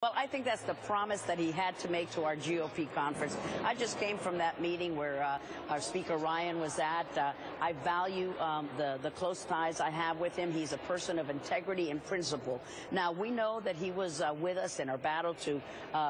Well, I think that's the promise that he had to make to our GOP conference. I just came from that meeting where our Speaker Ryan was at. I value the close ties I have with him. He's a person of integrity and principle. Now, we know that he was with us in our battle to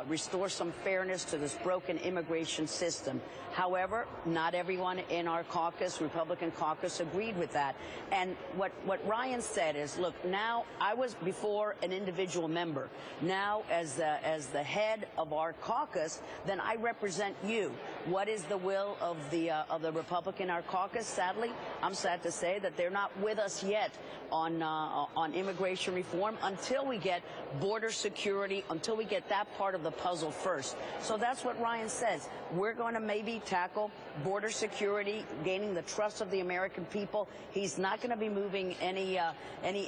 restore some fairness to this broken immigration system. However, not everyone in our caucus, Republican caucus, agreed with that. And what Ryan said is, look, now I was before an individual member. Now, as the head of our caucus, then I represent you. What is the will of the Republican in our caucus? Sadly, I'm sad to say that they're not with us yet on immigration reform until we get border security, until we get that part of the puzzle first. So that's what Ryan says. We're going to maybe tackle border security, gaining the trust of the American people. He's not going to be moving any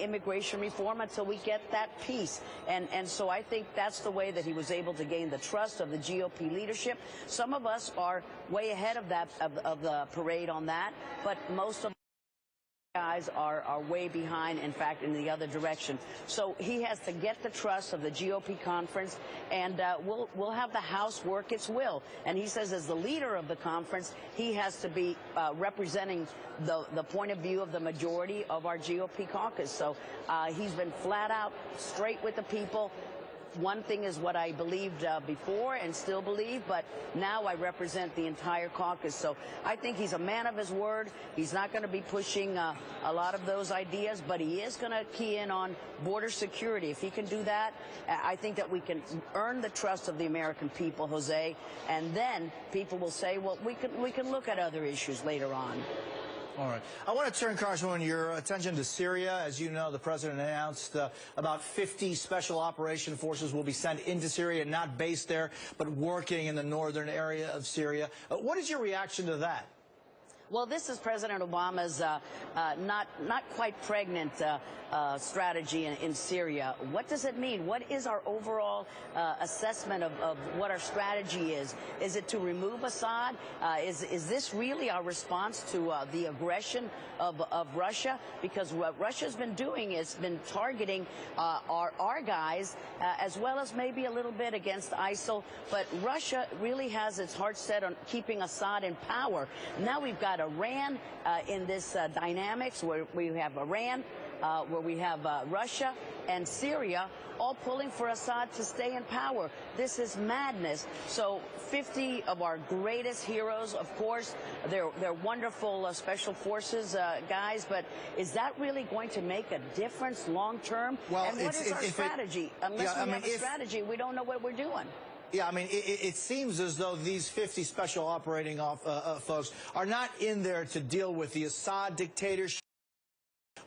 immigration reform until we get that piece. And so I think that's the way that he was able to gain the trust of the GOP leadership. Some of us are way ahead of that of the parade on that, but most of guys are way behind, in fact, in the other direction. So he has to get the trust of the GOP conference, and we'll have the House work its will. And he says, as the leader of the conference, he has to be representing the point of view of the majority of our GOP caucus. So he's been flat out straight with the people. One thing is what I believed before and still believe, but now I represent the entire caucus. So I think he's a man of his word. He's not going to be pushing a lot of those ideas, but he is going to key in on border security. If he can do that, I think that we can earn the trust of the American people, Jose, and then people will say, well, we can look at other issues later on. All right. I want to turn, Congresswoman, your attention to Syria. As you know, the president announced about 50 special operation forces will be sent into Syria, not based there, but working in the northern area of Syria. What is your reaction to that? Well, this is President Obama's not quite pregnant strategy in Syria. What does it mean? What is our overall assessment of what our strategy is? Is it to remove Assad? Is this really our response to the aggression of Russia? Because what Russia's been doing is been targeting our guys as well as maybe a little bit against ISIL. But Russia really has its heart set on keeping Assad in power. Now we've got Iran in this dynamics where we have Iran, where we have Russia and Syria all pulling for Assad to stay in power. This is madness. So 50 of our greatest heroes, of course, they're wonderful special forces guys, but is that really going to make a difference long term? Well, and what is our strategy? Unless we have a strategy, we don't know what we're doing. Yeah, I mean, it seems as though these 50 special operating folks are not in there to deal with the Assad dictatorship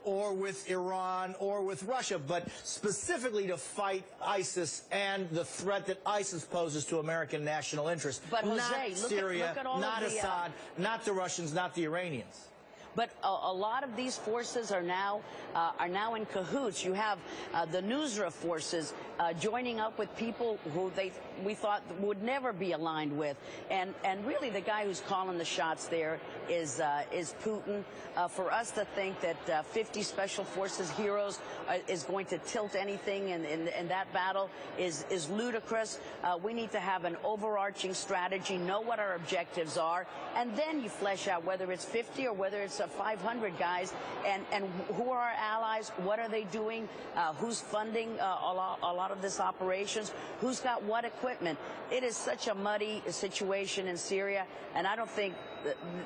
or with Iran or with Russia, but specifically to fight ISIS and the threat that ISIS poses to American national interests. But Jose, not Syria, look at all not of the, Assad, not the Russians, not the Iranians. But a lot of these forces are now in cahoots. You have the Nusra forces joining up with people who we thought would never be aligned with, and really the guy who's calling the shots there is Putin. For us to think that 50 special forces heroes is going to tilt anything in that battle is ludicrous. We need to have an overarching strategy, know what our objectives are, and then you flesh out whether it's 50 or whether it's 500 guys, and who are our allies, what are they doing, who's funding a lot of this operations, who's got what equipment. It is such a muddy situation in Syria, and I don't think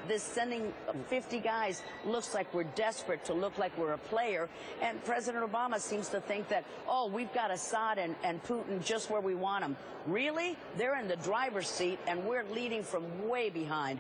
this sending 50 guys looks like we're desperate to look like we're a player. And President Obama seems to think that, oh, we've got Assad and Putin just where we want them. Really? They're in the driver's seat, and we're leading from way behind.